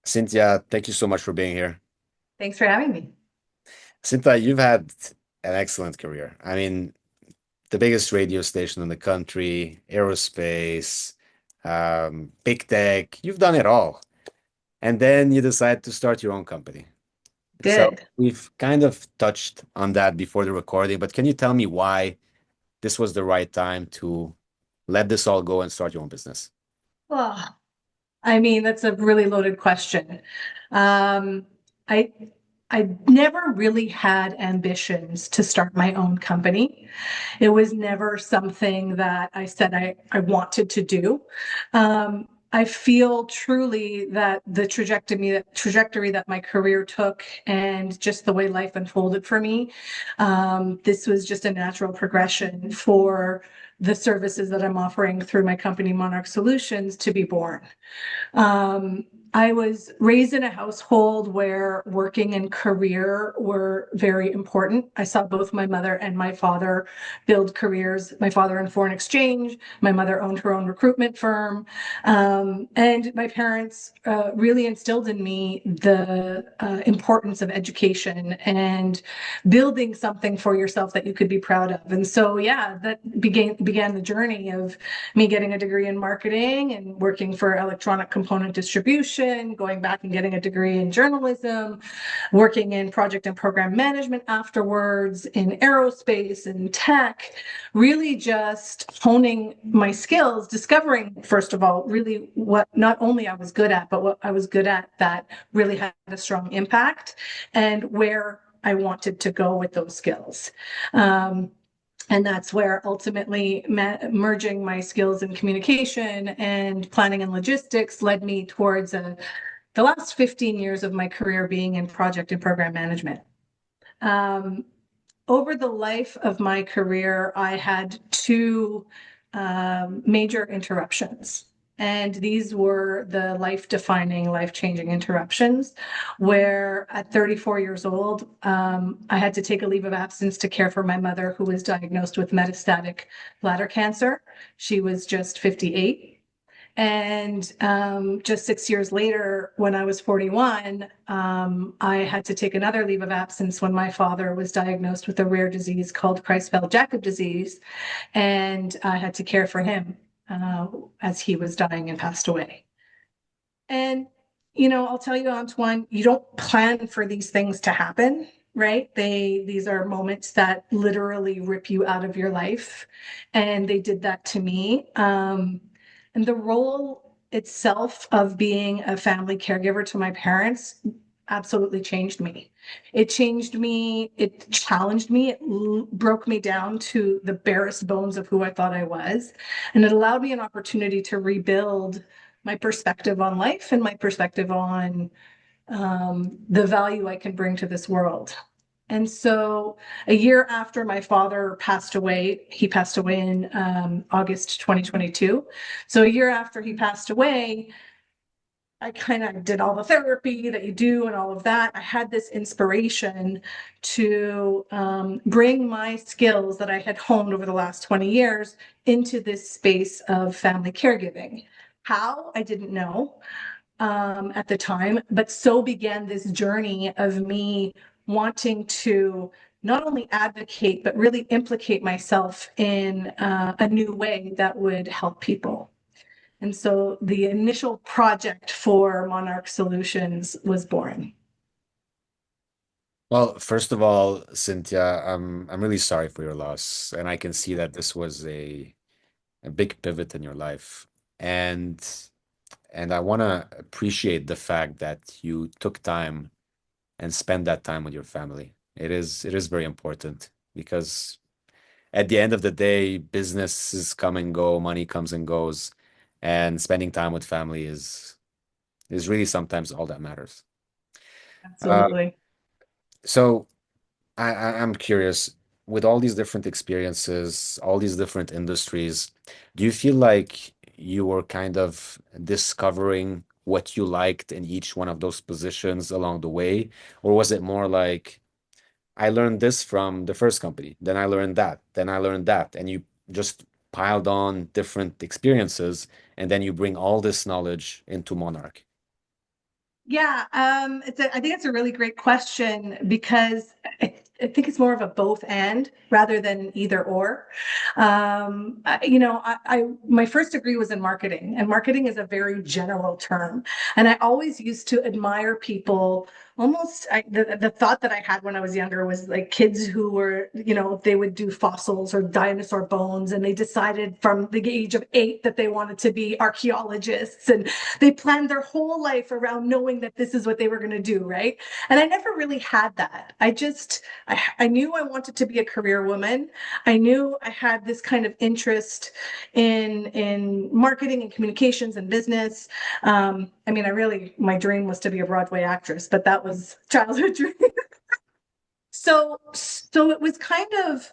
Cynthia, thank you so much for being here. Thanks for having me. Cynthia, you've had an excellent career. I mean, the biggest radio station in the country, aerospace, big tech, you've done it all. And then you decide to start your own company. So Did. we've kind of touched on that before the recording, but can you tell me why this was the right time to let this all go and start your own business? Well, I mean, that's a really loaded question. Um, I I never really had ambitions to start my own company. It was never something that I said I wanted to do. I feel truly that the trajectory that my career took and just the way life unfolded for me, this was just a natural progression for the services that I'm offering through my company, Monarch Solutions, to be born. Um, I was raised in a household where working and career were very important. I saw both my mother and my father build careers. My father in foreign exchange, my mother owned her own recruitment firm. And my parents really instilled in me the importance of education and building something for yourself that you could be proud of. And so, yeah, that began the journey of me getting a degree in marketing and working for electronic component distribution, going back and getting a degree in journalism, working in project and program management afterwards, in aerospace and tech, really just honing my skills, discovering, first of all, really what not only I was good at, but what I was good at that really had a strong impact and where I wanted to go with those skills. Um, and that's where ultimately merging my skills in communication and planning and logistics led me towards the last 15 years of my career being in project and program management. Um, Over the life of my career, I had two major interruptions. And these were the life defining, life changing interruptions, where at 34 years old, I had to take a leave of absence to care for my mother, who was diagnosed with metastatic bladder cancer. She was just 58. And just 6 years later, when I was 41, I had to take another leave of absence when my father was diagnosed with a rare disease called Creutzfeldt-Jakob disease, and I had to care for him uh, as he was dying and passed away. And I'll tell you, Antoine, you don't plan for these things to happen, right? These are moments that literally rip you out of your life, and they did that to me. And the role itself of being a family caregiver to my parents absolutely changed me. It changed me, it challenged me, it broke me down to the barest bones of who I thought I was. And it allowed me an opportunity to rebuild my perspective on life and my perspective on the value I can bring to this world. And so, a year after my father passed away, he passed away in August 2022. So, a year after he passed away, I kind of did all the therapy that you do and all of that. I had this inspiration to bring my skills that I had honed over the last 20 years into this space of family caregiving. How? I didn't know at the time, but so began this journey of me wanting to not only advocate, but really implicate myself in a new way that would help people. And so the initial project for Monarch Solutions was born. Well, first of all, Cynthia, I'm really sorry for your loss, and I can see that this was a big pivot in your life. And and I want to appreciate the fact that you took time and spent that time with your family. It is very important because at the end of the day, businesses come and go, money comes and goes, and spending time with family is really sometimes all that matters. Uh, Absolutely. so I'm curious, with all these different experiences, all these different industries, do you feel like you were kind of discovering what you liked in each one of those positions along the way? Or was it more like, I learned this from the first company, then I learned that, then I learned that, and you just piled on different experiences, and then you bring all this knowledge into Monarch? Yeah, I think it's a really great question because I think it's more of a both and rather than either or. My first degree was in marketing, and marketing is a very general term. And I always used to admire people. The thought that I had when I was younger was like kids who were, they would do fossils or dinosaur bones, and they decided from the age of 8 that they wanted to be archaeologists, and they planned their whole life around knowing that this is what they were going to do, right? And I never really had that. I knew I wanted to be a career woman. I knew I had this kind of interest in marketing and communications and business. My dream was to be a Broadway actress, but that was childhood dream. So it was kind of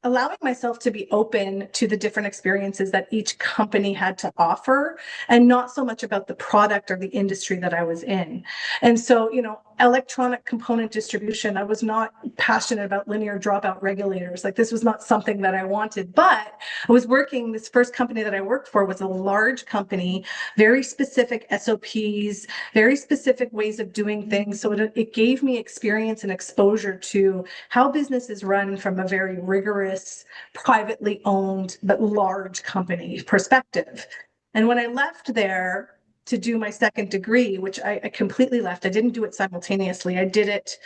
allowing myself to be open to the different experiences that each company had to offer, and not so much about the product or the industry that I was in. And so, electronic component distribution, I was not passionate about linear dropout regulators. Like, this was not something that I wanted, but this first company that I worked for was a large company, very specific SOPs, very specific ways of doing things. So it gave me experience and exposure to how business is run from a very rigorous, privately owned, but large company perspective. And when I left there to do my second degree, which I completely left, I didn't do it simultaneously. I did it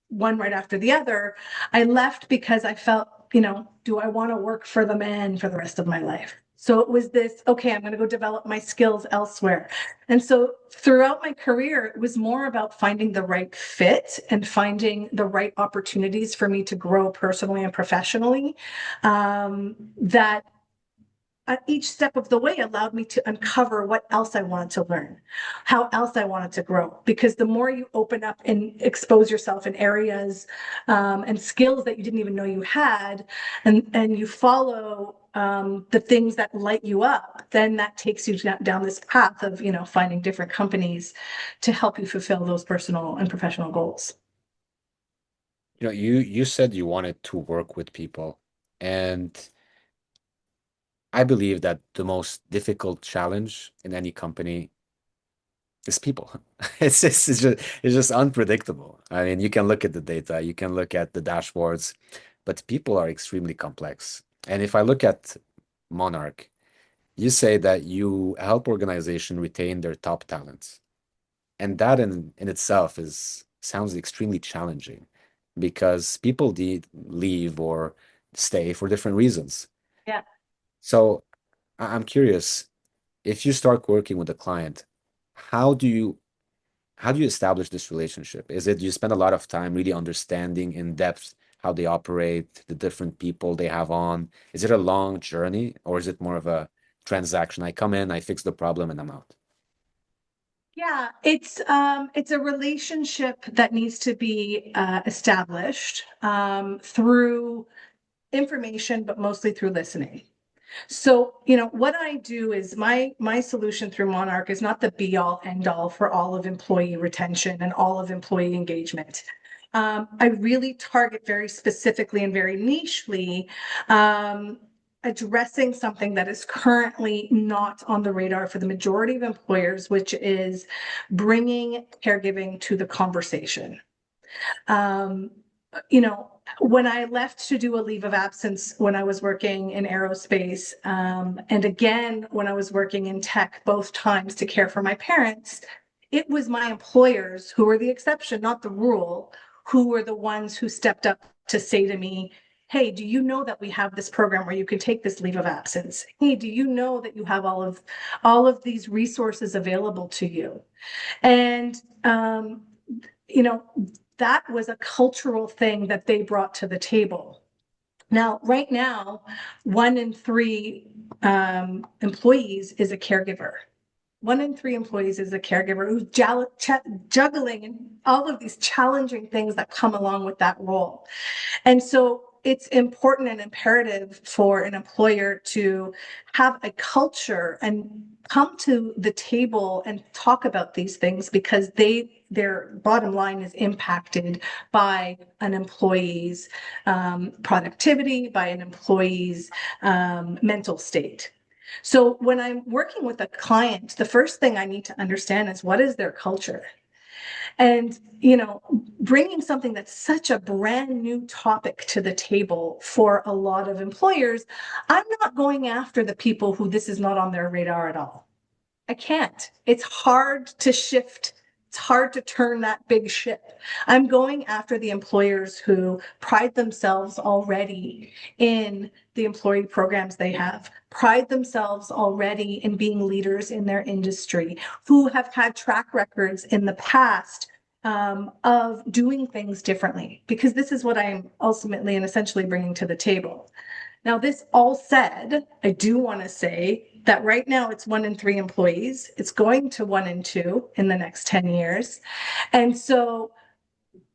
one right after the other. I left because I felt, do I want to work for the man for the rest of my life? So it was this, okay, I'm going to go develop my skills elsewhere. And so throughout my career, it was more about finding the right fit and finding the right opportunities for me to grow personally and professionally. That Each step of the way allowed me to uncover what else I wanted to learn, how else I wanted to grow. Because the more you open up and expose yourself in areas and skills that you didn't even know you had, and you follow the things that light you up, then that takes you down this path of, finding different companies to help you fulfill those personal and professional goals. You said you wanted to work with people, and I believe that the most difficult challenge in any company is people. It's just unpredictable. I mean, you can look at the data, you can look at the dashboards, but people are extremely complex. And if I look at Monarch, you say that you help organization retain their top talents. And that in itself is sounds extremely challenging because people leave or stay for different reasons. Yeah. So I'm curious, if you start working with a client, how do you how do you establish this relationship? Is it you spend a lot of time really understanding in depth how they operate, the different people they have on? Is it a long journey or is it more of a transaction? I come in, I fix the problem, and I'm out. Yeah, it's a relationship that needs to be established through information, but mostly through listening. So, what I do is my solution through Monarch is not the be all end all for all of employee retention and all of employee engagement. I really target very specifically and very nichely addressing something that is currently not on the radar for the majority of employers, which is bringing caregiving to the conversation. Um, when I left to do a leave of absence when I was working in aerospace, and again when I was working in tech, both times to care for my parents, it was my employers who were the exception, not the rule, who were the ones who stepped up to say to me, hey, do you know that we have this program where you can take this leave of absence? Hey, do you know that you have all of these resources available to you? And you know, that was a cultural thing that they brought to the table. Now, right now, 1 in 3 employees is a caregiver. 1 in 3 employees is a caregiver who's juggling and all of these challenging things that come along with that role. And so it's important and imperative for an employer to have a culture and come to the table and talk about these things because their bottom line is impacted by an employee's productivity, by an employee's mental state. So when I'm working with a client, the first thing I need to understand is what is their culture? And, bringing something that's such a brand new topic to the table for a lot of employers, I'm not going after the people who this is not on their radar at all. I can't. It's hard to shift. It's hard to turn that big ship. I'm going after the employers who pride themselves already in the employee programs they have, pride themselves already in being leaders in their industry, who have had track records in the past of doing things differently, because this is what I'm ultimately and essentially bringing to the table. Now, this all said, I do want to say that right now it's 1 in 3 employees. It's going to 1 in 2 in the next 10 years. And so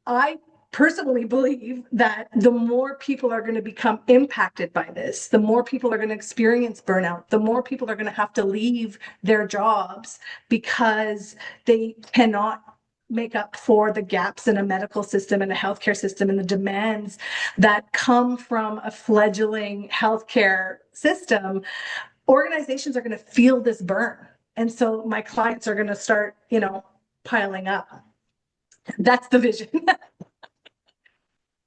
I personally believe that the more people are going to become impacted by this, the more people are going to experience burnout, the more people are going to have to leave their jobs because they cannot make up for the gaps in a medical system and a healthcare system and the demands that come from a fledgling healthcare system. Organizations are going to feel this burn. And so my clients are going to start, piling up. That's the vision.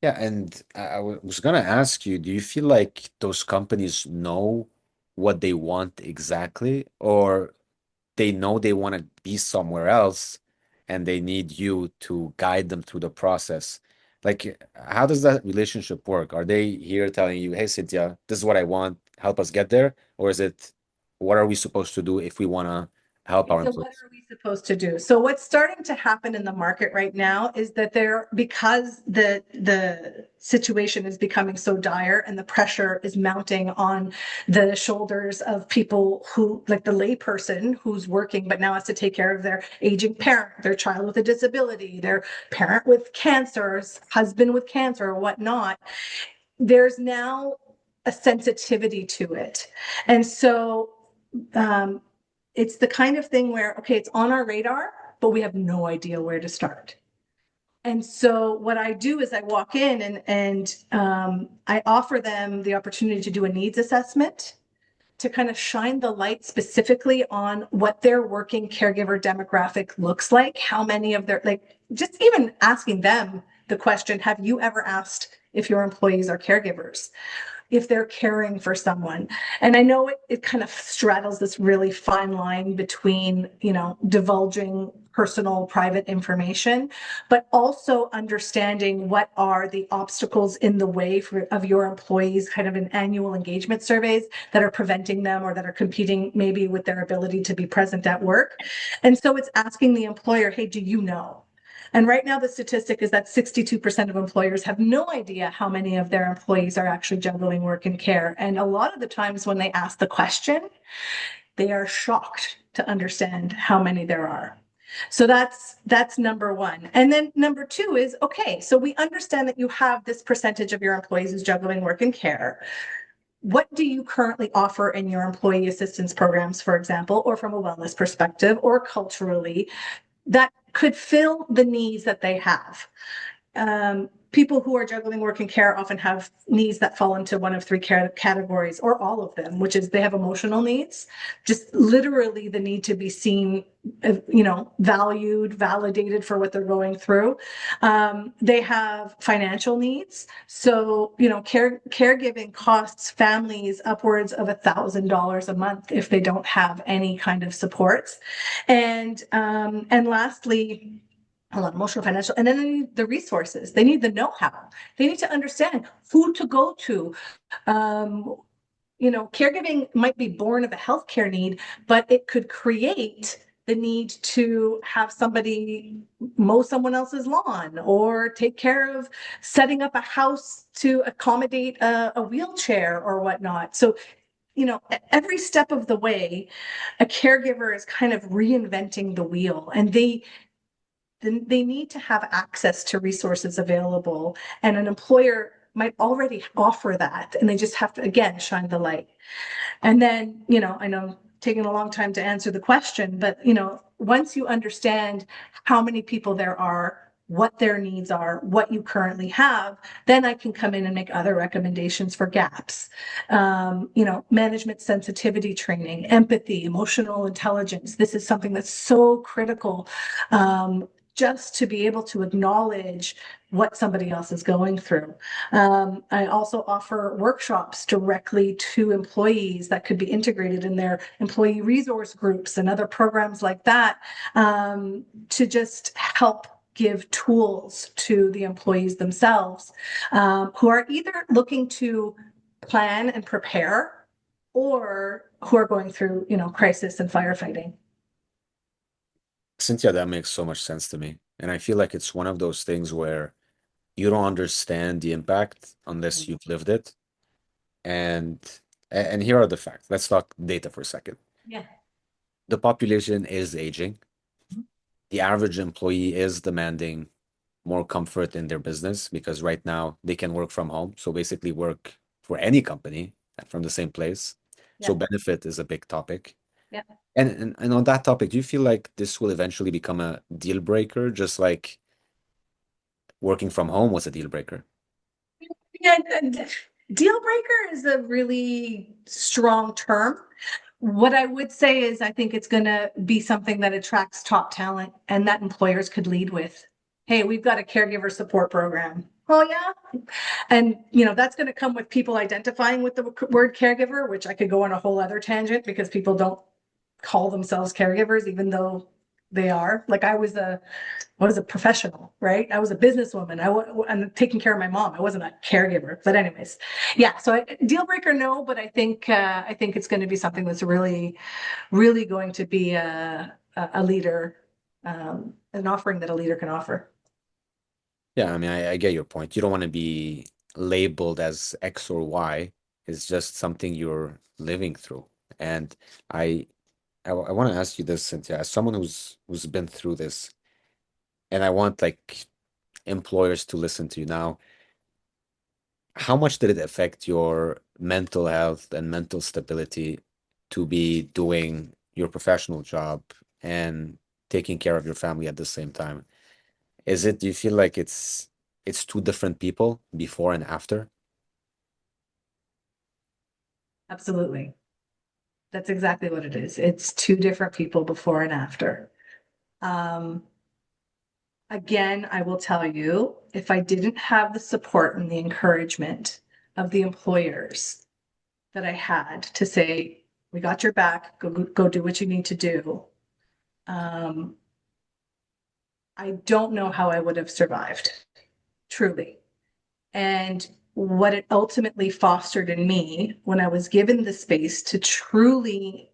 Yeah, and was gonna ask you, do you feel like those companies know what they want exactly, or they know they want to be somewhere else and they need you to guide them through the process? Like, how does that relationship work? Are they here telling you, hey, Cynthia, this is what I want, help us get there? Or is it, what are we supposed to do if we want to help our So what employees? are we supposed to do? So what's starting to happen in the market right now is that because the situation is becoming so dire and the pressure is mounting on the shoulders of people who, like the layperson who's working but now has to take care of their aging parent, their child with a disability, their parent with cancer, husband with cancer or whatnot. There's now a sensitivity to it. And so um, it's the kind of thing where, okay, it's on our radar, but we have no idea where to start. And so what I do is I walk in and I offer them the opportunity to do a needs assessment to kind of shine the light specifically on what their working caregiver demographic looks like, how many of their, like, just even asking them the question, have you ever asked if your employees are caregivers? If they're caring for someone. And I know it kind of straddles this really fine line between, divulging personal private information, but also understanding what are the obstacles in the way of your employees, kind of in annual engagement surveys that are preventing them or that are competing maybe with their ability to be present at work. And so it's asking the employer, hey, do you know? And right now, the statistic is that 62% of employers have no idea how many of their employees are actually juggling work and care. And a lot of the times when they ask the question, they are shocked to understand how many there are. So that's number one. And then number two is, okay, so we understand that you have this percentage of your employees who's juggling work and care. What do you currently offer in your employee assistance programs, for example, or from a wellness perspective, or culturally, that could fill the needs that they have? People who are juggling work and care often have needs that fall into one of three categories or all of them, which is they have emotional needs, just literally the need to be seen, valued, validated for what they're going through. They have financial needs. So, caregiving costs families upwards of $1,000 a month if they don't have any kind of supports. And lastly, hold on, emotional, financial, and then they need the resources. They need the know-how. They need to understand who to go to. Um, Caregiving might be born of a healthcare need, but it could create the need to have somebody mow someone else's lawn or take care of setting up a house to accommodate a wheelchair or whatnot. So, every step of the way, a caregiver is kind of reinventing the wheel, and they need to have access to resources available. And an employer might already offer that. And they just have to, again, shine the light. And then, I know taking a long time to answer the question, but, once you understand how many people there are what their needs are, what you currently have, then I can come in and make other recommendations for gaps. Management sensitivity training, empathy, emotional intelligence. This is something that's so critical, just to be able to acknowledge what somebody else is going through. I also offer workshops directly to employees that could be integrated in their employee resource groups and other programs like that, to just help give tools to the employees themselves, who are either looking to plan and prepare or who are going through, crisis and firefighting. Cynthia, that makes so much sense to me. And I feel like it's one of those things where you don't understand the impact unless you've lived it. And and here are the facts. Let's talk data for a second. Yeah. The population is aging. The average employee is demanding more comfort in their business because right now they can work from home. So basically work for any company from the same place. So Yeah. benefit is a big topic. Yeah. And on that topic, do you feel like this will eventually become a deal breaker, just like working from home was a deal breaker? Yeah, deal breaker is a really strong term. What I would say is I think it's going to be something that attracts top talent and that employers could lead with. Hey, we've got a caregiver support program. Oh, yeah. And, that's going to come with people identifying with the word caregiver, which I could go on a whole other tangent because people don't call themselves caregivers, even though they are. Like I was a professional, right? I was a businesswoman. I'm taking care of my mom. I wasn't a caregiver, but anyways, yeah. So deal breaker, no, but I think it's going to be something that's really, really going to be a leader, an offering that a leader can offer. Yeah, I mean, I get your point. You don't want to be labeled as X or Y. It's just something you're living through. And I I want to ask you this, Cynthia, as someone who's been through this, and I want like employers to listen to you now. How much did it affect your mental health and mental stability to be doing your professional job and taking care of your family at the same time? Do you feel like it's two different people before and after? Absolutely. That's exactly what it is. It's two different people before and after. Um, Again, I will tell you, if I didn't have the support and the encouragement of the employers that I had to say, we got your back, go do what you need to do. Um, I don't know how I would have survived, truly. And what it ultimately fostered in me when I was given the space to truly,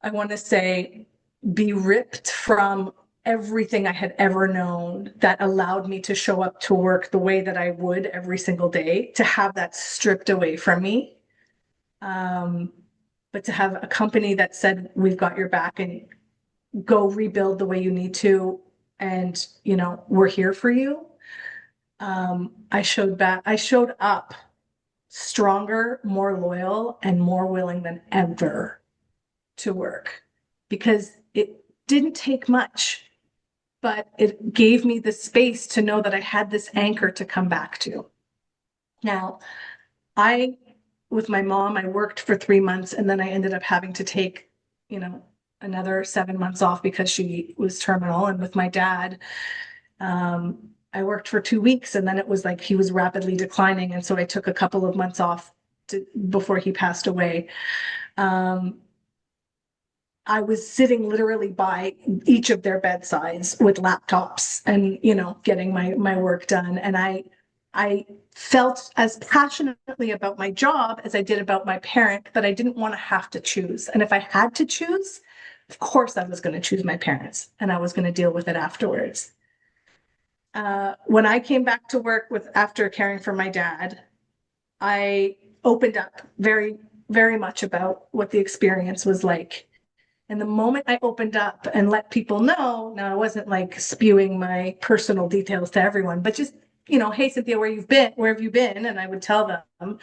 I want to say, be ripped from everything I had ever known that allowed me to show up to work the way that I would every single day, to have that stripped away from me. Um, but to have a company that said, we've got your back and go rebuild the way you need to. And, we're here for you. I showed up stronger, more loyal, and more willing than ever to work because it didn't take much, but it gave me the space to know that I had this anchor to come back to. Now, I, with my mom, I worked for 3 months and then I ended up having to take, you know, another 7 months off because she was terminal. And with my dad, I worked for 2 weeks and then it was like he was rapidly declining. And so I took a couple of months off before he passed away. Um, I was sitting literally by each of their bedsides with laptops and, getting my work done. And I felt as passionately about my job as I did about my parent, that I didn't want to have to choose. And if I had to choose, of course I was going to choose my parents and I was going to deal with it afterwards. When I came back to work after caring for my dad, I opened up very, very much about what the experience was like. And the moment I opened up and let people know, now I wasn't like spewing my personal details to everyone, but just, hey, Cynthia, where have you been? And I would tell them,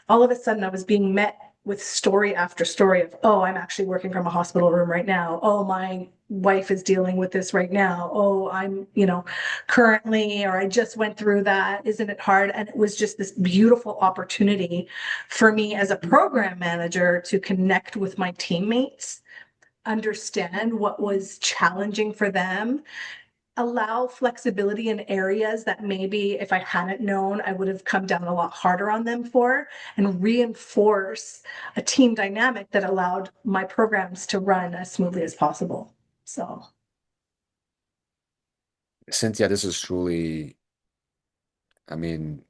all of a sudden I was being met with story after story of, oh, I'm actually working from a hospital room right now. Oh, my wife is dealing with this right now. Oh, I'm, currently, or I just went through that. Isn't it hard? And it was just this beautiful opportunity for me as a program manager to connect with my teammates, understand what was challenging for them, allow flexibility in areas that maybe if I hadn't known, I would have come down a lot harder on them for, and reinforce a team dynamic that allowed my programs to run as smoothly as possible. So, Cynthia, this is truly, I mean,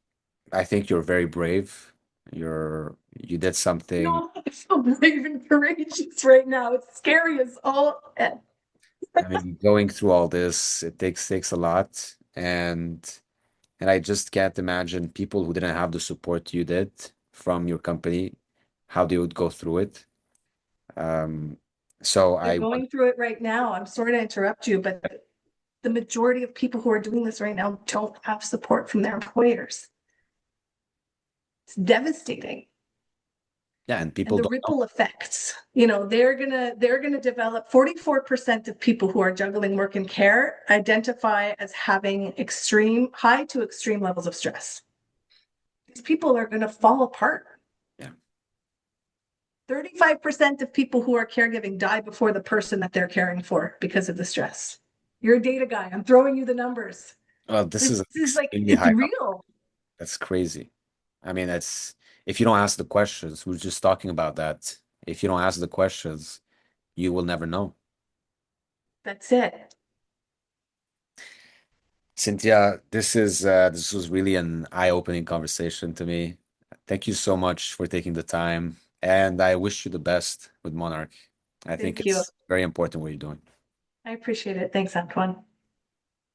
I think you're very brave. You did something. no, I feel brave and courageous right now. It's scary as all. I mean, going through all this, it takes a lot, and I just can't imagine people who didn't have the support you did from your company, how they would go through it. Um, so They're I want, going through it right now. I'm sorry to interrupt you, but the majority of people who are doing this right now don't have support from their employers. It's devastating. yeah, and And people the don't know. ripple effects, they're gonna develop. 44% of people who are juggling work and care identify as having extreme high to extreme levels of stress. These people are going to fall apart. Yeah. 35% of people who are caregiving die before the person that they're caring for because of the stress. You're a data guy. I'm throwing you the numbers. Well, this This is an is like, extremely it's high number. real. That's crazy. I mean, that's if you don't ask the questions, we are just talking about that. If you don't ask the questions, you will never know. That's it. Cynthia, this was really an eye-opening conversation to me. Thank you so much for taking the time, and I wish you the best with Monarch. I think Thank you. it's very important what you're doing. I appreciate it. Thanks, Antoine.